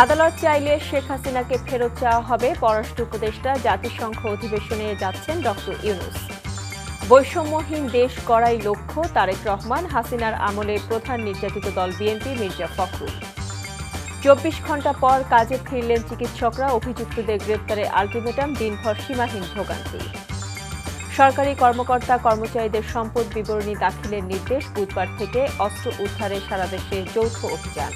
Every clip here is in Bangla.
আদালত চাইলে শেখ হাসিনাকে ফেরত চাওয়া হবে, পররাষ্ট্র উপদেষ্টা জাতিসংঘ অধিবেশনে যাচ্ছেন ডক্টর ইউনূস। বৈষম্যহীন দেশ গড়াই লক্ষ্য, তারেক রহমান। হাসিনার আমলে প্রধান নির্যাতিত দল বিএনপি, মির্জা ফখরুল। ২৪ ঘণ্টা পর কাজে ফিরলেন চিকিৎসকরা, অভিযুক্তদের গ্রেপ্তারে আলটিমেটাম, দিনভর সীমাহীন ভোগান্তি। সরকারি কর্মকর্তা কর্মচারীদের সম্পদ বিবরণী দাখিলের নির্দেশ, বুধবার থেকে অস্ত্র উদ্ধারে সারা দেশে যৌথ অভিযান।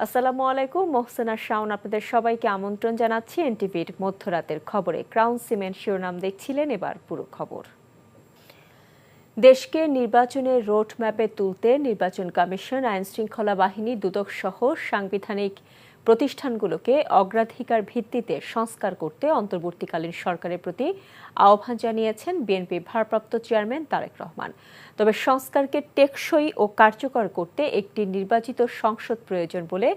আসসালামু আলাইকুম, মোহসেনা শাওন আপনাদের সবাইকে আমন্ত্রণ জানাচ্ছি এনটিভির মধ্যরাতের খবরে। ক্রাউন সিমেন্ট শিরোনাম দেখছিলেন, এবার পুরো খবর। দেশকে নির্বাচনের রোডম্যাপে তুলতে নির্বাচন কমিশন, আইনশৃঙ্খলা বাহিনী, দুদক সহ সাংবিধানিক প্রতিষ্ঠানগুলোকে অগ্রাধিকার ভিত্তিতে সংস্কার করতে অন্তর্বর্তীকালীন সরকারের প্রতি আহ্বান জানিয়েছেন বিএনপি ভারপ্রাপ্ত চেয়ারম্যান তারেক রহমান। তবে সংস্কারকে টেকসই ও কার্যকর করতে একটি নির্বাচিত সংসদ প্রয়োজন বলে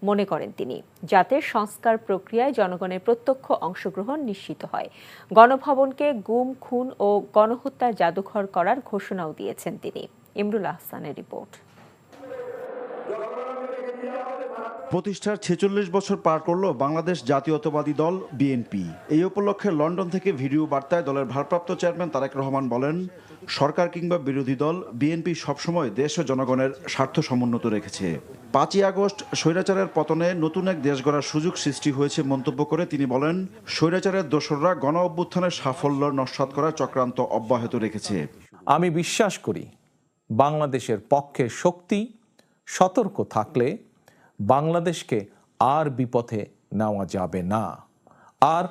মনে করেন তিনি, যাতে সংস্কার প্রক্রিয়ায় জনগণের প্রত্যক্ষ অংশগ্রহণ নিশ্চিত হয়। গণভবনকে গুম, খুন ও গণহত্যার জাদুঘর করার ঘোষণাও দিয়েছেন তিনি। ইমরুল আহসানের রিপোর্ট। প্রতিষ্ঠার ৪৬ বছর পার করল বাংলাদেশ জাতীয়তাবাদী দল বিএনপি। এই উপলক্ষে লন্ডন থেকে ভিডিও বার্তায় দলের ভারপ্রাপ্ত চেয়ারম্যান তারেক রহমান বলেন, সরকার কিংবা বিরোধী দল বিএনপি সবসময় দেশ ও জনগণের স্বার্থ সমুন্নত রেখেছে। ৫ই আগস্ট স্বৈরাচারের পতনে নতুন এক দেশ গড়ার সুযোগ সৃষ্টি হয়েছে মন্তব্য করে তিনি বলেন, স্বৈরাচারের দোসররা গণ অভ্যুত্থানের সাফল্য নস্যাৎ করার চক্রান্ত অব্যাহত রেখেছে। আমি বিশ্বাস করি, বাংলাদেশের পক্ষে শক্তি সতর্ক থাকলে বাংলাদেশকে আর বিপথে নেওয়া যাবে না, আর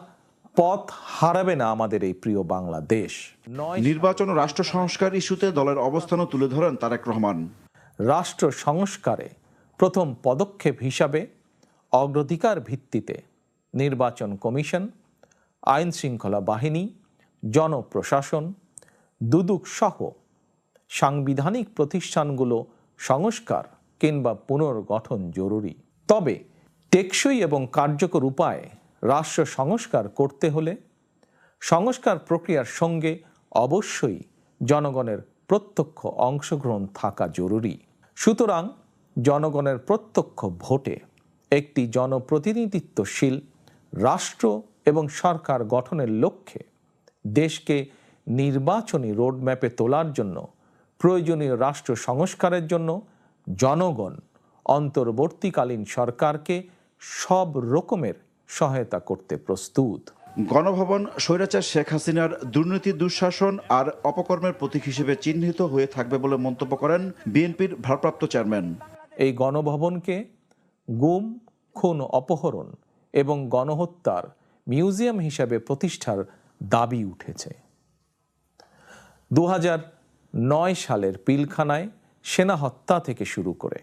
পথ হারাবে না আমাদের এই প্রিয় বাংলাদেশ। নির্বাচন ও রাষ্ট্র সংস্কার ইস্যুতে দলের অবস্থানও তুলে ধরেন তারেক রহমান। রাষ্ট্র সংস্কারে প্রথম পদক্ষেপ হিসাবে অগ্রাধিকার ভিত্তিতে নির্বাচন কমিশন, আইন শৃঙ্খলা বাহিনী, জনপ্রশাসন, দুদক সহ সাংবিধানিক প্রতিষ্ঠানগুলো সংস্কার কিংবা পুনর্গঠন জরুরি। তবে টেকসই এবং কার্যকর উপায়ে রাষ্ট্র সংস্কার করতে হলে সংস্কার প্রক্রিয়ার সঙ্গে অবশ্যই জনগণের প্রত্যক্ষ অংশগ্রহণ থাকা জরুরি। সুতরাং জনগণের প্রত্যক্ষ ভোটে একটি জনপ্রতিনিধিত্বশীল রাষ্ট্র এবং সরকার গঠনের লক্ষ্যে দেশকে নির্বাচনী রোডম্যাপে তোলার জন্য প্রয়োজনীয় রাষ্ট্র সংস্কারের জন্য জনগণ অন্তর্বর্তীকালীন সরকারকে সব রকমের সহায়তা করতে প্রস্তুত। গণভবন স্বৈরাচার শেখ হাসিনার দুর্নীতি, দুঃশাসন আর অপকর্মের প্রতীক হিসেবে চিহ্নিত হয়ে থাকবে বলে মন্তব্য করেন বিএনপির ভারপ্রাপ্ত চেয়ারম্যান। এই গণভবনকে গুম, খুন, অপহরণ এবং গণহত্যার মিউজিয়াম হিসাবে প্রতিষ্ঠার দাবি উঠেছে। ২০০৯ সালের পিলখানায় সেনা হত্যা থেকে শুরু করে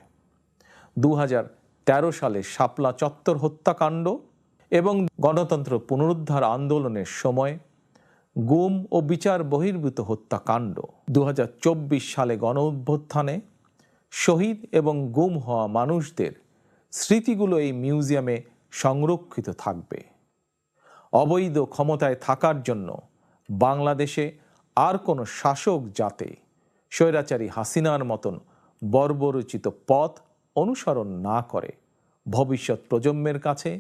২০১৩ সালে শাপলা চত্বর হত্যাকাণ্ড এবং গণতন্ত্র পুনরুদ্ধার আন্দোলনের সময় গুম ও বিচার বহির্ভূত হত্যাকাণ্ড, ২০২৪ সালে গণ অভ্যুত্থানে শহীদ এবং গুম হওয়া মানুষদের স্মৃতিগুলো এই মিউজিয়ামে সংরক্ষিত থাকবে। অবৈধ ক্ষমতায় থাকার জন্য বাংলাদেশে আর কোনো শাসক যাতে স্বৈরাচারী হাসিনার মতন বর্বরচিত পথ অনুসরণ না করে, ভবিষ্যৎ প্রজন্মের কাছে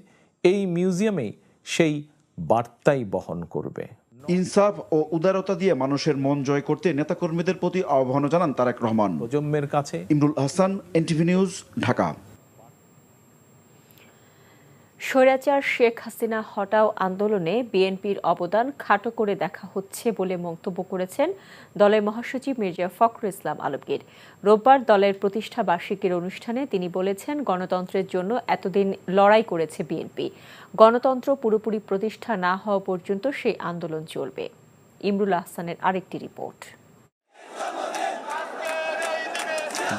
এই মিউজিয়ামেই সেই বার্তাই বহন করবে। ইনসাফ ও উদারতা দিয়ে মানুষের মন জয় করতে নেতাকর্মীদের প্রতি আহ্বান জানান তারেক রহমান। প্রজন্মের কাছে ইমরুল আহসান, এনটিভি নিউজ, ঢাকা। স্বৈরাচার শেখ হাসিনা হটাও আন্দোলনে বিএনপির অবদান খাটো করে দেখা হচ্ছে বলে মন্তব্য করেছেন দলের মহাসচিব মির্জা ফখরুল ইসলাম আলমগীর। রোববার দলের প্রতিষ্ঠা বার্ষিকীর অনুষ্ঠানে তিনি বলেছেন, গণতন্ত্রের জন্য এতদিন লড়াই করেছে বিএনপি। গণতন্ত্র পুরোপুরি প্রতিষ্ঠা না হওয়া পর্যন্ত সেই আন্দোলন চলবে। ইমরুল আহসানের আরেকটি রিপোর্ট।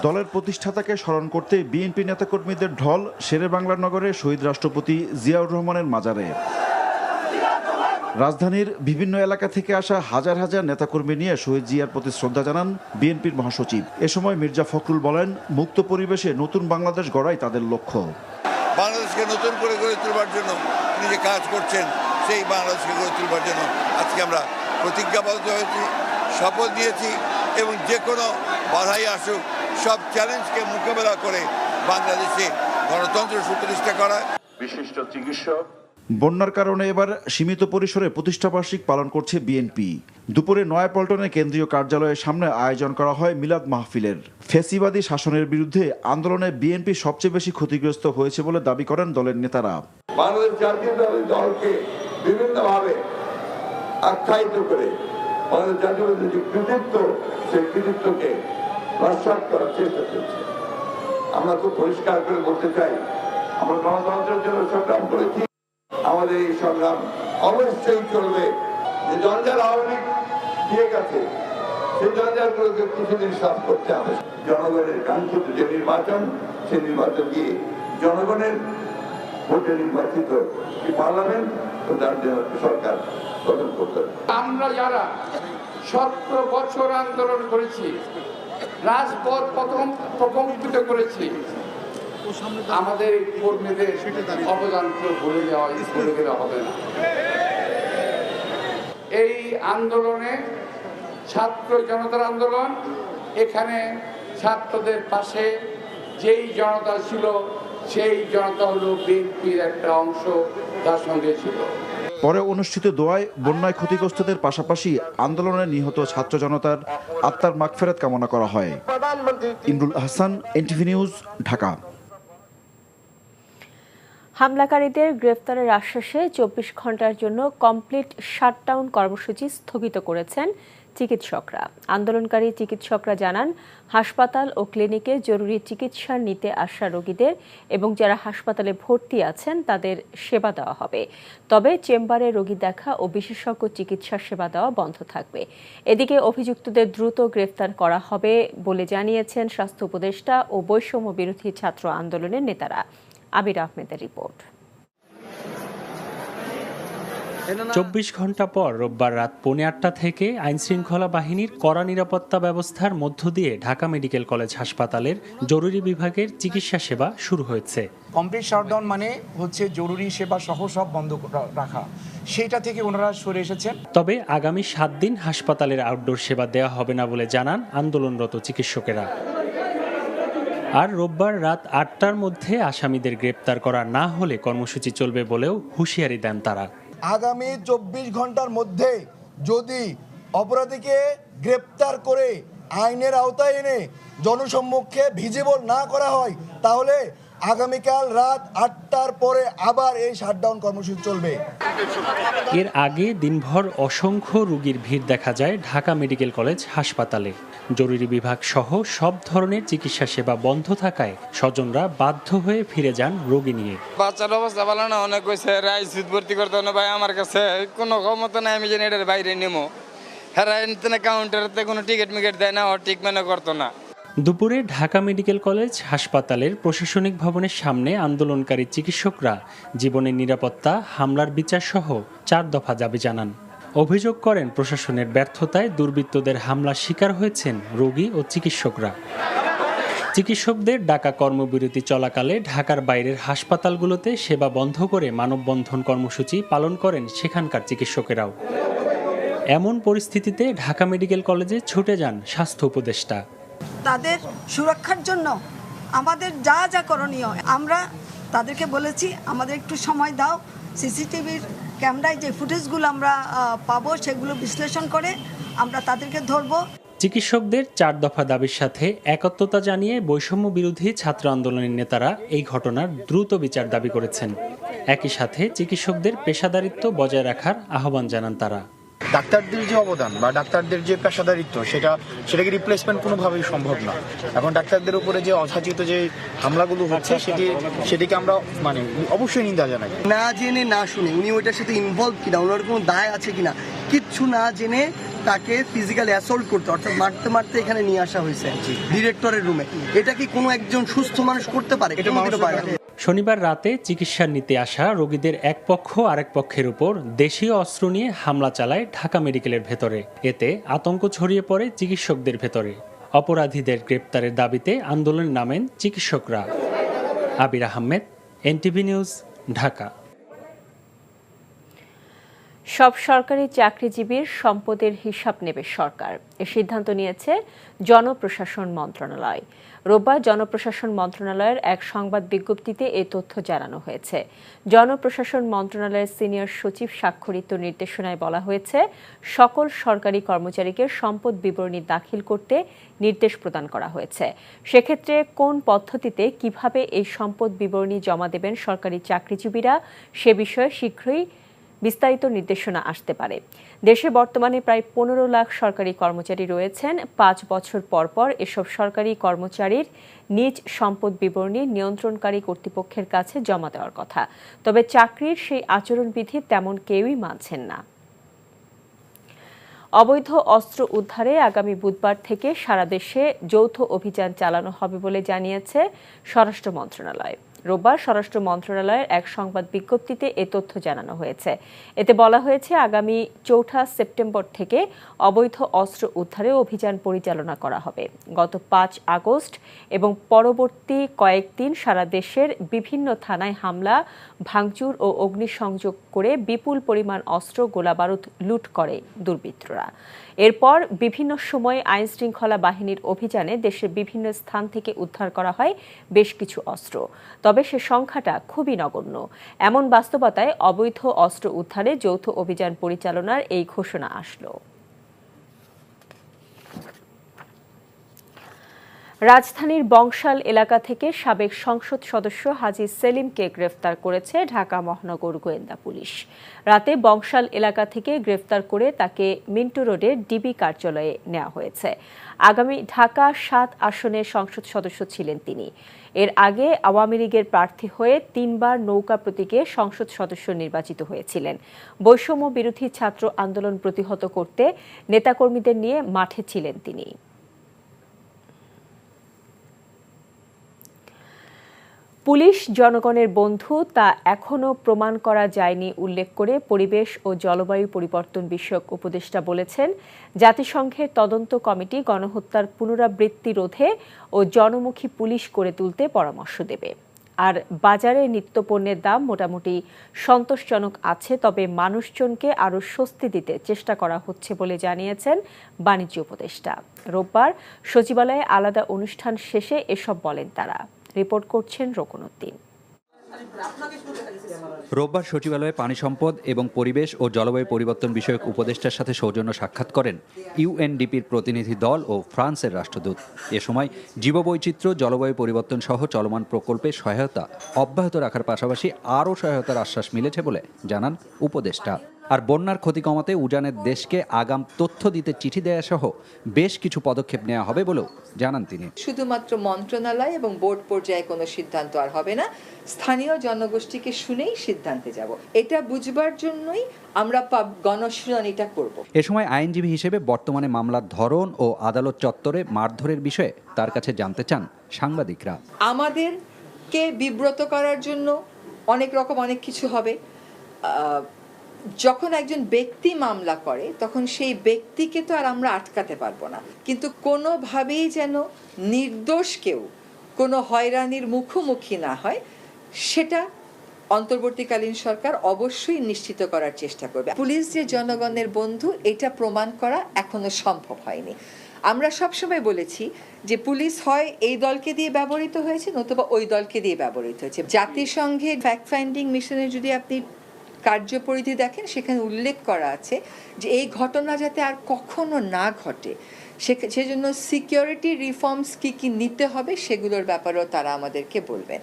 দলের প্রতিষ্ঠাতাকে স্মরণ করতে বিএনপি নেতাকর্মীদের ঢল শেরেবাংলা নগরে শহীদ রাষ্ট্রপতি জিয়াউর রহমানের মাজারে। রাজধানীর বিভিন্ন এলাকা থেকে আসা হাজার হাজার নেতাকর্মী নিয়ে শহীদ জিয়ার প্রতি শ্রদ্ধা জানান বিএনপির মহাসচিব। এ সময় মির্জা ফখরুল বলেন, মুক্ত পরিবেশে নতুন বাংলাদেশ গড়াই তাদের লক্ষ্য। বাংলাদেশকে নতুন করে গড়ে তোলবার জন্য তিনি যে কাজ করছেন সেই বাংলাদেশকে গড়ে তুলবার জন্য আজকে আমরা প্রতিজ্ঞাবদ্ধ হয়েছি, শপথ নিয়েছি এবং যে কোনো বাধাই আসুক সব চ্যালেঞ্জকে মোকাবেলা করে বাংলাদেশে গণতন্ত্র সুপ্রতিষ্ঠা করা। বিশিষ্ট চিকিৎসক। বন্যার কারণে এবার সীমিত পরিসরে প্রতিষ্ঠাবার্ষিক পালন করছে বিএনপি। দুপুরে নয়াপল্টনে কেন্দ্রীয় কার্যালয়ের সামনে আয়োজন করা হয় মিলাদ মাহফিলের। ফ্যাসিবাদী শাসনের বিরুদ্ধে আন্দোলনে বিএনপি সবচেয়ে বেশি ক্ষতিগ্রস্ত হয়েছে বলে দাবি করেন দলের নেতারা। বাংলাদেশ জাতীয়তাবাদী দলকে বিভিন্নভাবে আখ্যায়িত করে বাংলাদেশ জাতীয়তাবাদী যে কৃতিত্ব, সেই কৃতিত্বকে নস্যাৎ করার চেষ্টা চলছে। আমরা খুব পরিষ্কার করে বলতে চাই, আমরা গণতন্ত্রের জন্য সংগ্রাম করেছি, আমাদের এই সংগ্রাম অবশ্যই চলবে। যে জঞ্জাল আওয়ামী লীগ দিয়ে গেছে সেই জঞ্জালগুলোকে কিছুদিন সাফ করতে হবে। জনগণের কাঙ্ক্ষিত যে নির্বাচন, সেই নির্বাচন দিয়ে জনগণের ভোটে নির্বাচিত পার্লামেন্ট ও তার জন্য সরকার গঠন করতে হবে। আমরা যারা 17 বছর আন্দোলন করেছি, রাজপথ প্রকম্পিত করেছি, আমাদের কর্মীদের অবদানকে ভুলে গেলে হবে না। এই আন্দোলনে ছাত্র জনতার আন্দোলন, এখানে ছাত্রদের পাশে যেই জনতা ছিল সেই জনতা হলো বিএনপির একটা অংশ, তার সঙ্গে ছিল। পরে অনুষ্ঠিত দোয়ায় বন্যায় ক্ষতিগ্রস্তদের পাশাপাশি আন্দোলনে নিহত ছাত্র জনতার আত্মার মাগফিরাত কামনা করা হয়। Imrul Hasan, NTV news, Dhaka. হামলাকারীদের গ্রেফতারের আশ্বাসে 24 ঘন্টার জন্য কমপ্লিট শাটডাউন কর্মসূচি স্থগিত করেছেন চিকিৎসকরা। আন্দোলনকারী চিকিৎসকরা জানান, হাসপাতাল ও ক্লিনিকে জরুরি চিকিৎসা নিতে আসা রোগীদের এবং যারা হাসপাতালে ভর্তি আছেন তাদের সেবা দেওয়া হবে। তবে চেম্বারে রোগী দেখা ও বিশেষজ্ঞ চিকিৎসা সেবা দেওয়া বন্ধ থাকবে। এদিকে অভিযুক্তদের দ্রুত গ্রেফতার করা হবে বলে জানিয়েছেন স্বাস্থ্য উপদেষ্টা ও বৈষম্য বিরোধী ছাত্র আন্দোলনের নেতারা। আবির আহমেদের রিপোর্ট। 24 ঘন্টা পর রোববার রাত 8:45 থেকে আইনশৃঙ্খলা বাহিনীর কড়া নিরাপত্তা ব্যবস্থার মধ্য দিয়ে ঢাকা মেডিকেল কলেজ হাসপাতালের জরুরি বিভাগের চিকিৎসা সেবা শুরু হয়েছে। কমপ্লিট শাটডাউন মানে হচ্ছে জরুরি সেবা সহ সব বন্ধ রাখা, সেটা থেকে ওনারা সরে এসেছেন। তবে আগামী 7 দিন হাসপাতালের আউটডোর সেবা দেওয়া হবে না বলে জানান আন্দোলনরত চিকিৎসকেরা। আর রোববার রাত 8টার মধ্যে আসামিদের গ্রেপ্তার করা না হলে কর্মসূচি চলবে বলেও হুঁশিয়ারি দেন তারা। আগামী 24 ঘন্টার মধ্যে যদি অপরাধীকে গ্রেপ্তার করে আইনের আওতায় এনে জনসম্মুখে ভিজিবল না করা হয় তাহলে আগামীকাল রাত 8টার পরে আবার এই শাটডাউন কর্মসূচি চলবে। এর আগে দিনভর অসংখ্য রোগীর ভিড় দেখা যায় ঢাকা মেডিকেল কলেজ হাসপাতালে। জরুরি বিভাগ সহ সব ধরনের চিকিৎসা সেবা বন্ধ থাকায় স্বজনরা বাধ্য হয়ে ফিরে যান রোগী নিয়ে। বাচ্চার অবস্থা ভালো না, অনেক কইছে আইসিইউতে ভর্তি করতে না ভাই, আমার কাছে কোনো ক্ষমতা নাই, আমি জানি এটার বাইরে নেবো। হ্যাঁ, কাউন্টারতে কোনো টিকিট মিকেট দেয় না, ওর ঠিক মানে করতো না। দুপুরে ঢাকা মেডিকেল কলেজ হাসপাতালের প্রশাসনিক ভবনের সামনে আন্দোলনকারী চিকিৎসকরা জীবনের নিরাপত্তা, হামলার বিচার সহ 4 দফা দাবি জানান। অভিযোগ করেন প্রশাসনের ব্যর্থতায় দুর্বৃত্তদের হামলার শিকার হয়েছেন রোগী ও চিকিৎসকরা। চিকিৎসকদের ডাকা কর্মবিরতি চলাকালে ঢাকার বাইরের হাসপাতালগুলোতে সেবা বন্ধ করে মানববন্ধন কর্মসূচি পালন করেন সেখানকার চিকিৎসকেরাও। এমন পরিস্থিতিতে ঢাকা মেডিকেল কলেজে ছুটে যান স্বাস্থ্য উপদেষ্টা। তাদের সুরক্ষার জন্য আমাদের যা যা করণীয় আমরা তাদেরকে বলেছি, আমাদের একটু সময় দাও, সিসিটিভির ক্যামেরায় যে ফুটেজগুলো আমরা পাবো সেগুলো বিশ্লেষণ করে আমরা তাদেরকে ধরবো। চিকিৎসকদের 4 দফা দাবির সাথে একত্রতা জানিয়ে বৈষম্য বিরোধী ছাত্র আন্দোলনের নেতারা এই ঘটনার দ্রুত বিচার দাবি করেছেন। একই সাথে চিকিৎসকদের পেশাদারিত্ব বজায় রাখার আহ্বান জানান তারা। ডাক্তারদের যে অবদান বা ডাক্তারদের যে পেশাদারিত্ব সেটাকে রিপ্লেসমেন্ট কোনোভাবেই সম্ভব না। এখন ডাক্তারদের উপরে যে অযাচিত যে হামলাগুলো হচ্ছে সেটিকে আমরা অবশ্যই নিন্দা জানাই। না জেনে না শুনে উনি ওইটার সাথে ইনভলভ কিনা, ওনার কোনো দায় আছে কিনা কিচ্ছু না জেনে তাকে ফিজিক্যালি অ্যাসল্ট করতে, অর্থাৎ মারতে মারতে এখানে নিয়ে আসা হয়েছে ডিরেক্টরের রুমে। এটা কি কোনো একজন সুস্থ মানুষ করতে পারে? এটা পারে না। শনিবার রাতে চিকিৎসা নিতে আসা রোগীদের এক পক্ষ আরেক পক্ষের উপর দেশীয় অস্ত্র নিয়ে হামলা চালায় ঢাকা মেডিকেলের ভেতরে। এতে আতঙ্ক ছড়িয়ে পড়ে চিকিৎসকদের ভেতরে। অপরাধীদের গ্রেপ্তারের দাবিতে আন্দোলনে নামেন চিকিৎসকরা। আবির আহমেদ, এনটিভি নিউজ, ঢাকা। সব সরকারি চাকরিজীবীর সম্পদের হিসাব নেবে সরকার। এ সিদ্ধান্ত নিয়েছে জনপ্রশাসন মন্ত্রণালয়। রোববার জনপ্রশাসন মন্ত্রণালয়ের এক সংবাদ বিজ্ঞপ্তিতে এ তথ্য জানানো হয়েছে। জনপ্রশাসন মন্ত্রণালয়ের সিনিয়র সচিব স্বাক্ষরিত নির্দেশনায় বলা হয়েছে, সকল সরকারি কর্মচারীকে সম্পদ বিবরণী দাখিল করতে নির্দেশ প্রদান করা হয়েছে। সেক্ষেত্রে কোন পদ্ধতিতে কিভাবে এই সম্পদ বিবরণী জমা দেবেন সরকারি চাকরিজীবীরা সে বিষয়ে শীঘ্রই বিস্তারিত নির্দেশনা আসতে পারে। দেশে বর্তমানে প্রায় 15 লাখ সরকারি কর্মচারী রয়েছেন। 5 বছর পর পর এসব সরকারি কর্মচারীর নিজ সম্পদ বিবরণী নিয়ন্ত্রণকারী কর্তৃপক্ষের কাছে জমা দেওয়ার কথা। তবে চাকরির সেই আচরণবিধি তেমন কেউই মানছেন না। অবৈধ অস্ত্র উদ্ধারে আগামী বুধবার থেকে সারা দেশে যৌথ অভিযান চালানো হবে বলে জানিয়েছে স্বরাষ্ট্র মন্ত্রণালয়। রোববার স্বরাষ্ট্র মন্ত্রণালয়ের এক সংবাদ বিজ্ঞপ্তিতে এ তথ্য জানানো হয়েছে। এতে বলা হয়েছে, আগামী 4 সেপ্টেম্বর থেকে অবৈধ অস্ত্র উদ্ধারে অভিযান পরিচালনা করা হবে। গত 5 আগস্ট এবং পরবর্তী কয়েকদিন সারা দেশের বিভিন্ন থানায় হামলা, ভাঙচুর ও অগ্নিসংযোগ করে বিপুল পরিমাণ অস্ত্র, গোলাবারুদ লুট করে দুর্বৃত্তরা। এরপর বিভিন্ন সময়ে আইন শৃঙ্খলা বাহিনীর অভিযানে দেশের বিভিন্ন স্থান থেকে উদ্ধার করা হয় বেশ কিছু অস্ত্র। তবে সে সংখ্যাটা খুবই নগণ্য। এমন বাস্তবতায় অবৈধ অস্ত্র উদ্ধারে যৌথ অভিযান পরিচালনার এই ঘোষণা আসলো। রাজধানীর বংশাল এলাকা থেকে সাবেক সংসদ সদস্য হাজী সেলিমকে গ্রেফতার করেছে ঢাকা মহানগর গোয়েন্দা পুলিশ। রাতে বংশাল এলাকা থেকে গ্রেফতার করে তাকে মিন্টু রোডের ডিবি কার্যালয়ে নেওয়া হয়েছে। আগামী ঢাকা 7 আসনের সংসদ সদস্য ছিলেন তিনি। এর আগে আওয়ামী লীগের প্রার্থী হয়ে 3 বার নৌকা প্রতীকে সংসদ সদস্য নির্বাচিত হয়েছিলেন। বৈষম্য বিরোধী ছাত্র আন্দোলন প্রতিহত করতে নেতাকর্মীদের নিয়ে মাঠে ছিলেন তিনি। পুলিশ জনগণের বন্ধু, তা এখনও প্রমাণ করা যায়নি উল্লেখ করে পরিবেশ ও জলবায়ু পরিবর্তন বিষয়ক উপদেষ্টা বলেছেন, জাতিসংঘের তদন্ত কমিটি গণহত্যার পুনরাবৃত্তি রোধে ও জনমুখী পুলিশ করে তুলতে পরামর্শ দেবে। আর বাজারে নিত্যপণ্যের দাম মোটামুটি সন্তোষজনক আছে, তবে মানুষজনকে আরও স্বস্তি দিতে চেষ্টা করা হচ্ছে বলে জানিয়েছেন বাণিজ্য উপদেষ্টা। রোববার সচিবালয়ে আলাদা অনুষ্ঠান শেষে এসব বলেন তারা। রিপোর্ট করছেন রোকনউদ্দিন। রোববার সচিবালয়ে পানি সম্পদ এবং পরিবেশ ও জলবায়ু পরিবর্তন বিষয়ক উপদেষ্টার সাথে সৌজন্য সাক্ষাৎ করেন ইউএনডিপির প্রতিনিধি দল ও ফ্রান্সের রাষ্ট্রদূত। এ সময় জীববৈচিত্র্য, জলবায়ু পরিবর্তন সহ চলমান প্রকল্পে সহায়তা অব্যাহত রাখার পাশাপাশি আরও সহায়তার আশ্বাস মিলেছে বলে জানান উপদেষ্টা। আর বন্যার ক্ষতি কমাতে উজানের দেশকে আগাম তথ্য দিতে চিঠি দেয়া সহ বেশ কিছু পদক্ষেপ নেওয়া হবে বলেও জানান তিনি। শুধুমাত্র মন্ত্রণালয় এবং বোর্ড পর্যায়ে কোনো সিদ্ধান্ত আর হবে না, স্থানীয় জনগোষ্ঠীকে শুনেই সিদ্ধান্তে যাব। এটা বুঝবার জন্যই আমরা গণশুনানিটা করব। এ সময় আইনজীবী হিসেবে বর্তমানে মামলার ধরন ও আদালত চত্বরে মারধরের বিষয়ে তার কাছে জানতে চান সাংবাদিকরা। আমাদেরকে বিব্রত করার জন্য অনেক কিছু হবে। যখন একজন ব্যক্তি মামলা করে তখন সেই ব্যক্তিকে তো আর আমরা আটকাতে পারবো না, কিন্তু কোনোভাবেই যেন নির্দোষ কেউ কোনো হয়রানির মুখোমুখি না হয়, সেটা অন্তর্বর্তীকালীন সরকার অবশ্যই নিশ্চিত করার চেষ্টা করবে। পুলিশ যে জনগণের বন্ধু, এটা প্রমাণ করা এখনো সম্ভব হয়নি। আমরা সবসময় বলেছি যে পুলিশ হয় এই দলকে দিয়ে ব্যবহৃত হয়েছে, নতুবা ওই দলকে দিয়ে ব্যবহৃত হয়েছে। জাতিসংঘের ফ্যাক্ট ফাইন্ডিং মিশনে যদি আপনি কার্যপরিধি দেখেন, সেখানে উল্লেখ করা আছে যে এই ঘটনা যাতে আর কখনো না ঘটে, সেজন্য সিকিউরিটি রিফর্মস কি নিতে হবে সেগুলোর ব্যাপারেও তারা আমাদেরকে বলবেন।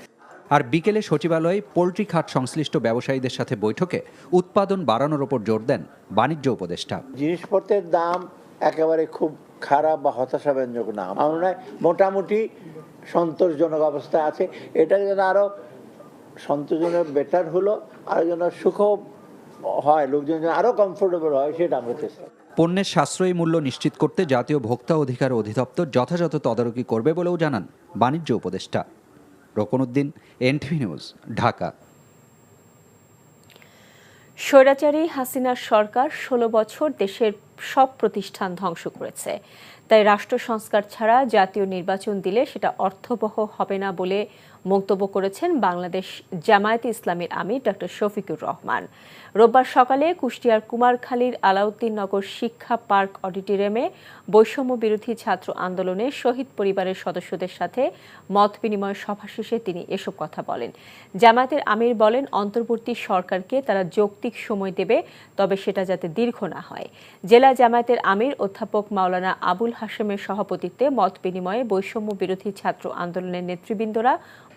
আর বিকেলে সচিবালয়ে পোল্ট্রি খাত সংশ্লিষ্ট ব্যবসায়ীদের সাথে বৈঠকে উৎপাদন বাড়ানোর ওপর জোর দেন বাণিজ্য উপদেষ্টা। জিনিসপত্রের দাম একেবারে খুব খারাপ বা হতাশাব্যঞ্জক না, আমার মনে হয় মোটামুটি সন্তোষজনক অবস্থায় আছে। এটা যেন আরো সন্তোষজনক বেটার হলো, আর যেন সুখ হয়, লোকজন যেন আরো কমফোর্টেবল হয়, সেটা আমরা চেষ্টা। পণ্যের সাশ্রয়ী মূল্য নিশ্চিত করতে জাতীয় ভোক্তা অধিকার অধিদপ্তর যথাযথ তদারকি করবে বলেও জানান বাণিজ্য উপদেষ্টা। Roknuddin, NTV news, Dhaka. স্বৈরাচারী হাসিনার সরকার 16 বছর দেশের সব প্রতিষ্ঠান ধ্বংস করেছে। তাই রাষ্ট্র সংস্কার ছাড়া জাতীয় নির্বাচন দিলে সেটা অর্থবহ হবে না বলে মন্তব্য করেছেন বাংলাদেশ জামায়াতে ইসলামীর আমির ডক্টর শফিকুর রহমান। রোববার সকালে কুষ্টিয়ার কুমারখালীর আলাউদ্দিন নগর শিক্ষা পার্ক অডিটোরিয়ামে বৈষম্য বিরোধী ছাত্র আন্দোলনে শহীদ পরিবারের সদস্যদের সাথে মত বিনিময় সভা শেষে তিনি এসব কথা বলেন। জামায়াতের আমির বলেন, অন্তর্বর্তী সরকারকে তারা যৌক্তিক সময় দেবে, তবে সেটা যাতে দীর্ঘ না হয়। জেলা জামায়াতের আমির অধ্যাপক মাওলানা আবুল হাশেমের সভাপতিত্বে মত বিনিময়ে বৈষম্য বিরোধী ছাত্র আন্দোলনের নেতৃবৃন্দরা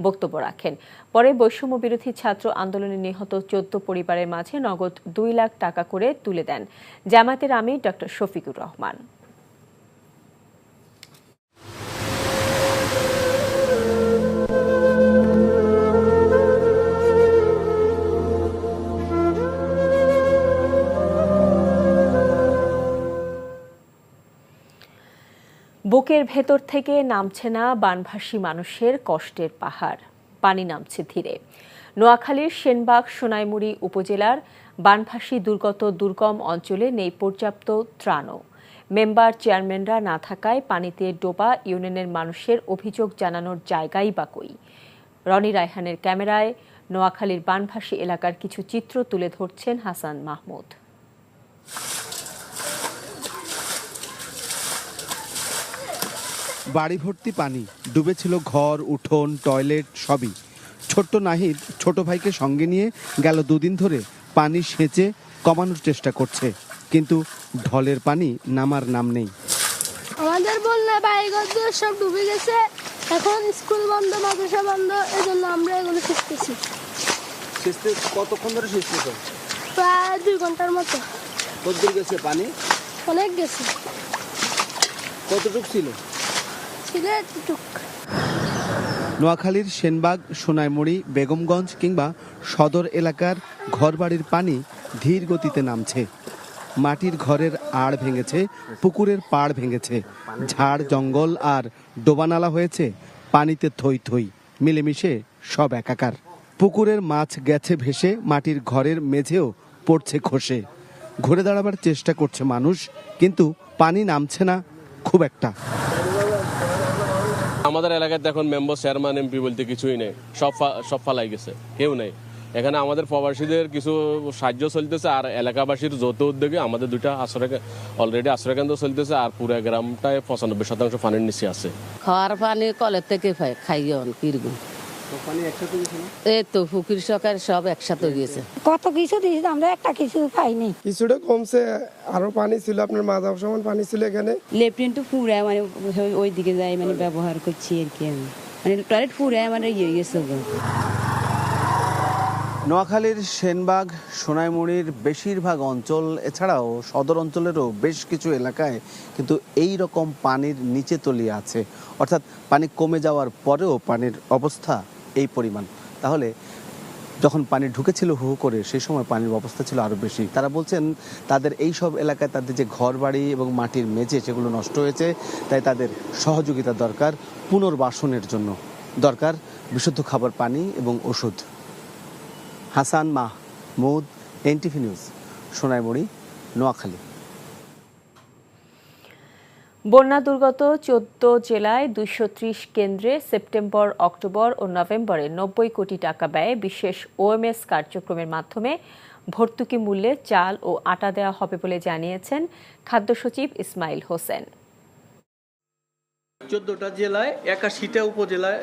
বক্তব্য রাখেন। পরে বৈষম্য বিরোধী ছাত্র আন্দোলনে নিহত 14 পরিবারের মাঝে নগদ 2 লাখ টাকা করে তুলে দেন জামায়াতের আমির ডক্টর শফিকুর রহমান। বুকের ভেতর থেকে নামছে না বানভাসী মানুষের কষ্টের পাহাড়, পানি নামছে ধীরে। নোয়াখালীর সেনবাগ সোনাইমুড়ি উপজেলার বানভাসী দুর্গম অঞ্চলে নেই পর্যাপ্ত ত্রাণও। মেম্বার চেয়ারম্যানরা না থাকায় পানিতে ডোবা ইউনিয়নের মানুষের অভিযোগ জানানোর জায়গাই বা কই। রনি রায়হানের ক্যামেরায় নোয়াখালীর বানভাসী এলাকার কিছু চিত্র তুলে ধরছেন হাসান মাহমুদ। বাড়ি ভর্তি পানি, ডুবেছিল ঘর, উঠোন, টয়লেট সবই। ছোট্ট নাহিদ ছোট ভাইকে সঙ্গে নিয়ে গেল 2 দিন ধরে পানি সেচে কমানোর চেষ্টা করছে, কিন্তু ঢলের পানি নামার নাম নেই। আমাদের বন্যা বাড়িঘর সব ডুবে গেছে, এখন স্কুল বন্ধ, মাদ্রাসা বন্ধ, এজন্য আমরা এগুলো শিখতেছি। কতক্ষণ ধরে সেচতেছ? প্রায় 2 ঘন্টার মতো। কতদূর গেছে পানি? অনেক গেছে। কতটুক ছিল? নোয়াখালীর সেনবাগ, সোনাইমুড়ি, বেগমগঞ্জ কিংবা সদর এলাকার ঘরবাড়ির পানি ধীর গতিতে নামছে। মাটির ঘরের আড় ভেঙেছে, পুকুরের পাড় ভেঙেছে, ঝাড় জঙ্গল আর ডোবানালা হয়েছে পানিতে থই থই, মিলেমিশে সব একাকার। পুকুরের মাছ গেছে ভেসে, মাটির ঘরের মেঝেও পড়ছে খসে। ঘুরে দাঁড়াবার চেষ্টা করছে মানুষ, কিন্তু পানি নামছে না খুব একটা। আমাদের এলাকায় এখন মেম্বার, চেয়ারম্যান, এমপি বলতে কিছুই নেই, সব ফালাই গেছে, কেউ নেই এখানে। আমাদের প্রবাসীদের কিছু সাহায্য চলতেছে, আর এলাকাবাসীর যৌথ উদ্যোগে আমাদের 2টা অলরেডি আশ্রয়কেন্দ্র চলতেছে, আর পুরো গ্রামটায় 95% পানির নিচে আছে। খাওয়ার পানি কলের থেকে খাই কিরকম এই তো পুকুর সরকার সব একসাথে গিয়েছে। কত কিছু দিয়েছে, আমরা একটা কিছু পাইনি। কিছুটা কমছে, আরো পানি ছিল, আপনার মাঝাব সমান পানি ছিল এখানে। লেফটেন্ট তো পুরা মানে ওই দিকে যাই মানে ব্যবহার করছি আর কি, মানে টয়লেট পুরা মানে ইয়ে গেছে। নোয়াখালীর সেনবাগ, সোনাইমুড়ির বেশিরভাগ অঞ্চল এছাড়াও সদর অঞ্চলেরও বেশ কিছু এলাকায় কিন্তু এই রকম পানির নিচে তলিয়ে আছে, অর্থাৎ পানি কমে যাওয়ার পরেও পানির অবস্থা এই পরিমাণ। তাহলে যখন পানি ঢুকেছিল হু হু করে, সেই সময় পানির অবস্থা ছিল আরও বেশি। তারা বলছেন তাদের এই সব এলাকায় তাদের যে ঘর বাড়ি এবং মাটির মেঝে সেগুলো নষ্ট হয়েছে, তাই তাদের সহযোগিতা দরকার পুনর্বাসনের জন্য, দরকার বিশুদ্ধ খাবার পানি এবং ওষুধ। Hasan Mahmud, NTV news, Sonaimuri, Noakhali. বন্যা দুর্গত 14 জেলায় 230 কেন্দ্রে সেপ্টেম্বর, অক্টোবর ও নভেম্বরে 90 কোটি টাকা ব্যয়ে বিশেষ ওএমএস কার্যক্রমের মাধ্যমে ভর্তুকি মূল্যে চাল ও আটা দেওয়া হবে বলে জানিয়েছেন খাদ্য সচিব ইসমাইল হোসেন। 14টা জেলায় 81টা উপজেলায়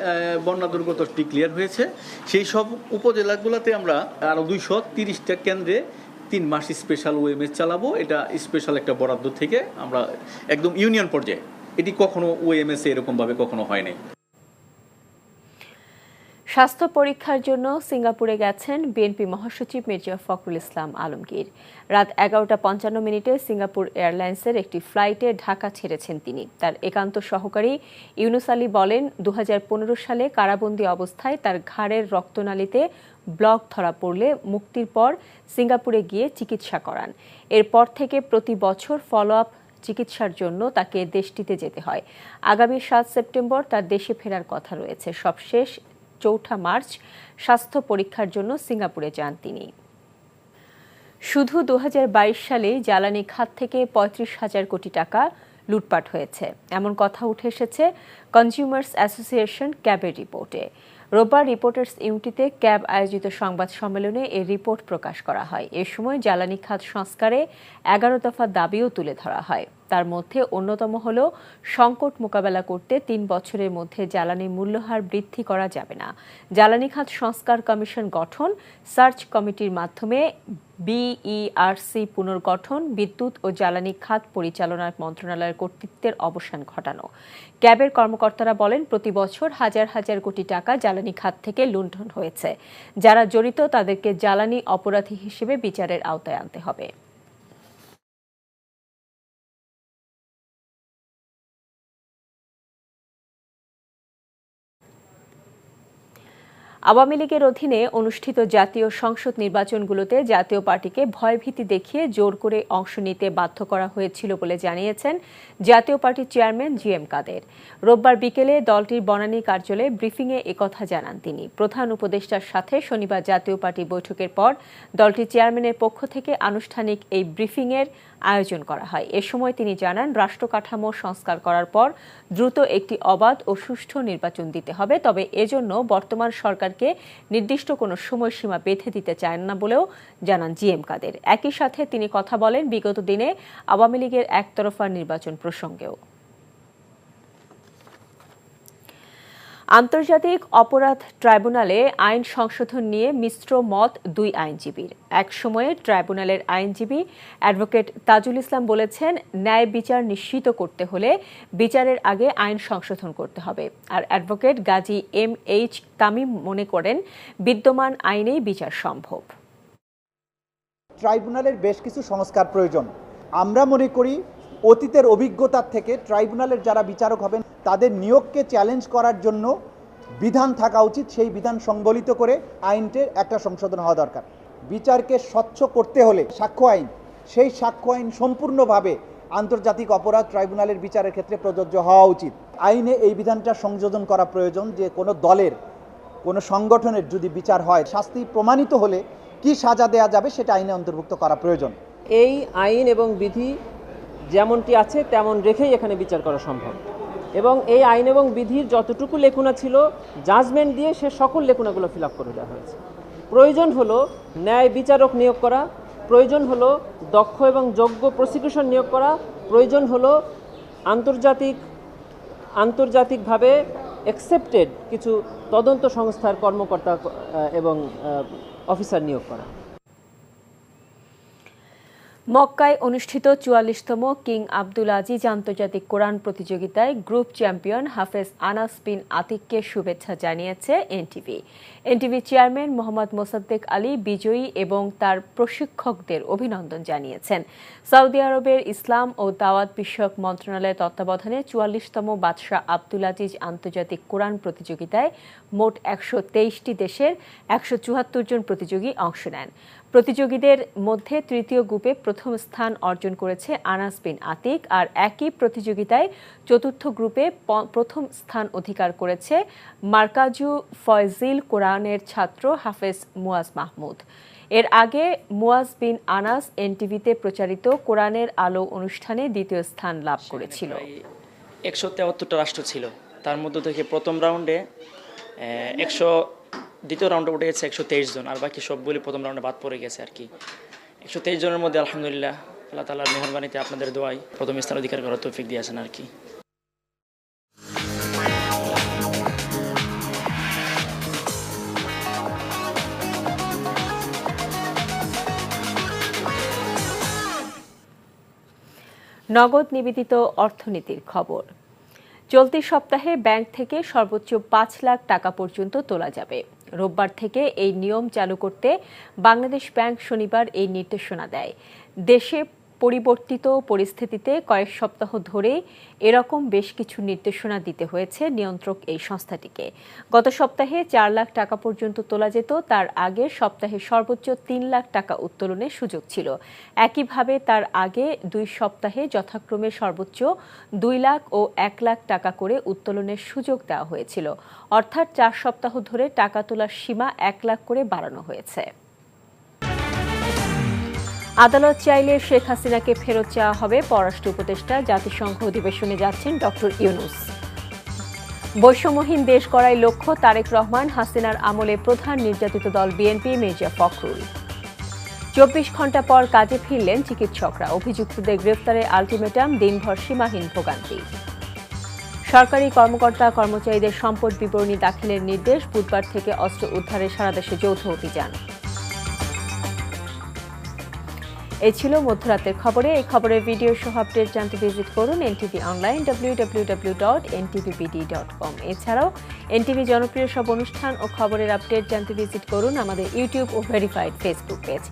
বন্যা দুর্গত ডিক্লেয়ার হয়েছে। সেই সব উপজেলাগুলোতে আমরা আরও 230টা কেন্দ্রে 3 মাস স্পেশাল ওএমএস চালাবো। এটা স্পেশাল একটা বরাদ্দ থেকে আমরা একদম ইউনিয়ন পর্যায়ে, এটি কখনো ওএমএস এরকমভাবে কখনো হয় নাই। স্বাস্থ্য পরীক্ষার জন্য সিঙ্গাপুরে গেছেন বিএনপি মহাসচিব মির্জা ফখরুল ইসলাম আলমগীর। রাত 11:55 সিঙ্গাপুর এয়ারলাইন্সের একটি ফ্লাইটে ঢাকা ছেড়েছেন তিনি। তার একান্ত সহকারী ইউনুস আলী বলেন, 2015 সালে কারাবন্দী অবস্থায় তার ঘাড়ের রক্তনালীতে ব্লক ধরা পড়লে মুক্তির পর সিঙ্গাপুরে গিয়ে চিকিৎসা করান। এরপর থেকে প্রতি বছর ফলো আপ চিকিৎসার জন্য তাকে দেশটিতে যেতে হয়। আগামী 7 সেপ্টেম্বর তার দেশে ফেরার কথা রয়েছে। সবশেষ 4 মার্চ স্বাস্থ্য পরীক্ষার জন্য সিঙ্গাপুরে যান তিনি। শুধু 2022 সালে জ্বালানি খাত থেকে 35,000 কোটি টাকা লুটপাট হয়েছে, এমন কথা উঠে এসেছে কনজিউমার্স অ্যাসোসিয়েশন ক্যাবের রিপোর্টে। রোববার রিপোর্টার্স ইউনিটিতে ক্যাব আয়োজিত সংবাদ সম্মেলনে এই রিপোর্ট প্রকাশ করা হয়। এ সময় জ্বালানি খাত সংস্কারে 11 দফা দাবিও তুলে ধরা হয়। তার মধ্যে অন্যতম হল সংকট মোকাবেলা করতে 3 বছরের মধ্যে জ্বালানি মূল্যহার বৃদ্ধি করা যাবে না, জ্বালানি খাত সংস্কার কমিশন গঠন, সার্চ কমিটির মাধ্যমে বিইআরসি পুনর্গঠন, বিদ্যুৎ ও জ্বালানি খাত পরিচালনা মন্ত্রণালয়ের কর্তৃত্বের অবসান ঘটানো। ক্যাবের কর্মকর্তারা বলেন, প্রতি বছর হাজার হাজার কোটি টাকা জ্বালানি খাত থেকে লুণ্ঠন হয়েছে। যারা জড়িত তাদেরকে জ্বালানি অপরাধী হিসেবে বিচারের আওতায় আনতে হবে। আওয়ামী লীগের অধীনে অনুষ্ঠিত জাতীয় সংসদ নির্বাচনগুলোতে জাতীয় পার্টিকে ভয়ভীতি দেখিয়ে জোর করে অংশ নিতে বাধ্য করা হয়েছিল বলে জানিয়েছেন জাতীয় পার্টির চেয়ারম্যান জিএম কাদের। রোববার বিকেলে দলটির বনানী কার্যালয়ে ব্রিফিংয়ে একথা জানান তিনি। প্রধান উপদেষ্টার সাথে শনিবার জাতীয় পার্টি বৈঠকের পর দলটির চেয়ারম্যানের পক্ষ থেকে আনুষ্ঠানিক এই ব্রিফিংয়ের আয়োজন করা হয়। এ সময় তিনি জানান, রাষ্ট্র কাঠামো সংস্কার করার পর দ্রুত একটি অবাধ ও সুষ্ঠু নির্বাচন দিতে হবে, তবে এজন্য বর্তমান সরকারকে নির্দিষ্ট কোনো সময়সীমা বেঁধে দিতে চান না বলেও জানান জিএম কাদের। একই সাথে তিনি কথা বলেন বিগত দিনে আওয়ামী লীগের একতরফা নির্বাচন প্রসঙ্গেও। আন্তর্জাতিক অপরাধ ট্রাইব্যুনালে আইন সংশোধন নিয়ে মিশ্র মত দুই আইনজীবীর। এক সময়ে ট্রাইব্যুনালের আইনজীবী অ্যাডভোকেট তাজুল ইসলাম বলেছেন, ন্যায় বিচার নিশ্চিত করতে হলে বিচারের আগে আইন সংশোধন করতে হবে। আর অ্যাডভোকেট গাজী MH তামিম মনে করেন, বিদ্যমান আইনেই বিচার সম্ভব। ট্রাইব্যুনালের বেশ কিছু সংস্কার প্রয়োজন। আমরা মনে করি অতীতের অভিজ্ঞতার থেকে ট্রাইব্যুনালের যারা বিচারক হবেন তাদের নিয়োগকে চ্যালেঞ্জ করার জন্য বিধান থাকা উচিত। সেই বিধান সংবলিত করে আইনটির একটা সংশোধন হওয়া দরকার। বিচারকে স্বচ্ছ করতে হলে সাক্ষ্য আইন, সেই সাক্ষ্য আইন সম্পূর্ণভাবে আন্তর্জাতিক অপরাধ ট্রাইব্যুনালের বিচারের ক্ষেত্রে প্রযোজ্য হওয়া উচিত। আইনে এই বিধানটা সংযোজন করা প্রয়োজন যে কোনো দলের, কোনো সংগঠনের যদি বিচার হয়, শাস্তি প্রমাণিত হলে কি সাজা দেয়া যাবে সেটা আইনে অন্তর্ভুক্ত করা প্রয়োজন। এই আইন এবং বিধি যেমনটি আছে তেমন রেখেই এখানে বিচার করা সম্ভব, এবং এই আইন এবং বিধির যতটুকু লেখনা ছিল জাজমেন্ট দিয়ে সে সকল লেখনাগুলো ফিল আপ করে দেওয়া হয়েছে। প্রয়োজন হলো ন্যায় বিচারক নিয়োগ করা, প্রয়োজন হলো দক্ষ এবং যোগ্য প্রসিকিউশন নিয়োগ করা, প্রয়োজন হলো আন্তর্জাতিকভাবে অ্যাকসেপ্টেড কিছু তদন্ত সংস্থার কর্মকর্তা এবং অফিসার নিয়োগ করা। মক্কায় অনুষ্ঠিত 44তম কিং আব্দুল আজিজ আন্তর্জাতিক কোরআন প্রতিযোগিতায় গ্রুপ চ্যাম্পিয়ন হাফেজ আনাস বিন আতিককে শুভেচ্ছা জানিয়েছে NTV. NTV chairman Mohammad Mosaddek Ali বিজয়ী এবং তার প্রশিক্ষকদের অভিনন্দন জানিয়েছেন। সৌদি আরবের ইসলাম ও দাওয়াত বিষয়ক মন্ত্রণালয়ের তত্ত্বাবধানে 44তম বাদশাহ আব্দুল আজিজ আন্তর্জাতিক কোরআন প্রতিযোগিতায় মোট 123টি দেশের 174 জন প্রতিযোগী অংশ নেন। প্রতিযোগীদের মধ্যে তৃতীয় গ্রুপে প্রথম স্থান অর্জন করেছে আনাস বিন আতিক, আর একই প্রতিযোগিতায় চতুর্থ গ্রুপে প্রথম স্থান অধিকার করেছে মার্কাজু ফয়জিল কোরআনের ছাত্র হাফেজ মুয়াজ মাহমুদ। এর আগে মুয়াজ বিন আনাস এনটিভিতে প্রচারিত কোরআনের আলো অনুষ্ঠানে দ্বিতীয় স্থান লাভ করেছিল। 173টা রাষ্ট্র ছিল, তার মধ্য থেকে প্রথম রাউন্ডে দ্বিতীয় রাউন্ডে উঠে গেছে 123 জন, আর বাকি সবগুলি প্রথম রাউন্ডে বাদ পড়ে গেছে আর কি। 123 জনের মধ্যে আলহামদুলিল্লাহ আল্লাহ তাআলার মেহেরবানিতে আপনাদের দোয়ায় প্রথম স্থান অধিকার করার তৌফিক দিয়েছেন আর কি। নগদ নিবেদিত অর্থনীতির খবর। চলতি সপ্তাহে ব্যাংক থেকে সর্বোচ্চ 5 লাখ টাকা পর্যন্ত তোলা যাবে। রোববার থেকে এই নিয়ম চালু করতে বাংলাদেশ ব্যাংক শনিবার এই নির্দেশনা দেয়। দেশে পরিবর্তিত পরিস্থিতিতে কয়েক সপ্তাহ ধরে এরকম বেশ কিছু নির্দেশনা দিতে হয়েছে নিয়ন্ত্রক এই সংস্থাটিকে। গত সপ্তাহে 4 লাখ টাকা পর্যন্ত তোলা যেত, তার আগে সপ্তাহে সর্বোচ্চ 3 লাখ টাকা উত্তোলনের সুযোগ ছিল। একইভাবে তার আগে 2 সপ্তাহে যথাক্রমে সর্বোচ্চ 2 লাখ ও 1 লাখ টাকা করে উত্তোলনের সুযোগ দেওয়া হয়েছিল। অর্থাৎ 4 সপ্তাহ ধরে টাকা তোলার সীমা 1 লাখ করে বাড়ানো হয়েছে। আদালত চাইলে শেখ হাসিনাকে ফেরত চাওয়া হবে, পররাষ্ট্র উপদেষ্টা। জাতিসংঘ অধিবেশনে যাচ্ছেন ডক্টর ইউনূস। বৈষম্যহীন দেশ গড়াই লক্ষ্য, তারেক রহমান। হাসিনার আমলে প্রধান নির্যাতিত দল বিএনপি, মির্জা ফখরুল। 24 ঘণ্টা পর কাজে ফিরলেন চিকিৎসকরা। অভিযুক্তদের গ্রেফতারে আলটিমেটাম, দিনভর সীমাহীন ভোগান্তি। সরকারি কর্মকর্তা কর্মচারীদের সম্পদ বিবরণী দাখিলের নির্দেশ। বুধবার থেকে অস্ত্র উদ্ধারে সারা দেশে যৌথ অভিযান। এই ছিল মধ্যরাতের খবরে। এই খবরের ভিডিও সহ আপডেট জানতে ভিজিট করুন এনটিভি অনলাইন www.ntvbd.com। এছাড়াও এনটিভি জনপ্রিয় সব অনুষ্ঠান ও খবরের আপডেট জানতে ভিজিট করুন আমাদের ইউটিউব ও ভেরিফাইড ফেসবুক পেজ।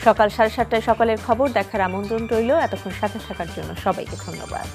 সকাল 7:30টায় সকালের খবর দেখার আমন্ত্রণ রইল। এতক্ষণ সাথে থাকার জন্য সবাইকে ধন্যবাদ।